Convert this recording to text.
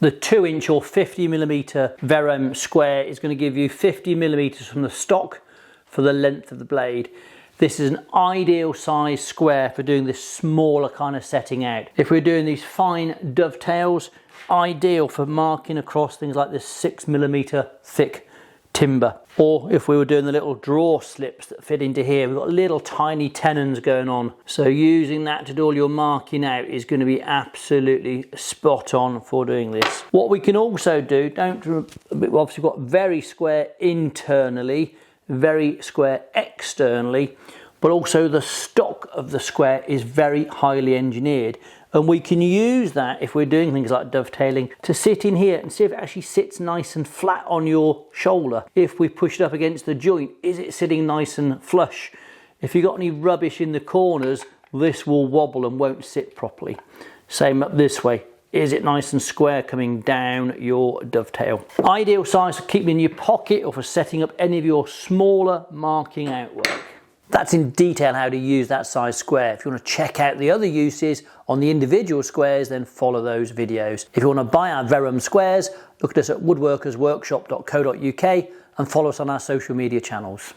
The 2" or 50mm Verum square is going to give you 50mm from the stock for the length of the blade. This is an ideal size square for doing this smaller kind of setting out. If we're doing these fine dovetails, ideal for marking across things like this 6mm thick timber. Or if we were doing the little drawer slips that fit into here, we've got little tiny tenons going on. So using that to do all your marking out is going to be absolutely spot on for doing this. What we can also do, we've obviously got very square internally, very square externally, but also the stock of the square is very highly engineered, and we can use that if we're doing things like dovetailing to sit in here and see if it actually sits nice and flat on your shoulder. If we push it up against the joint, is it sitting nice and flush? If you've got any rubbish in the corners, this will wobble and won't sit properly. Same up this way. Is it nice and square coming down your dovetail? Ideal size for keeping in your pocket or for setting up any of your smaller marking out work. That's in detail how to use that size square. If you want to check out the other uses on the individual squares, then follow those videos. If you want to buy our Verum squares, look at us at woodworkersworkshop.co.uk and follow us on our social media channels.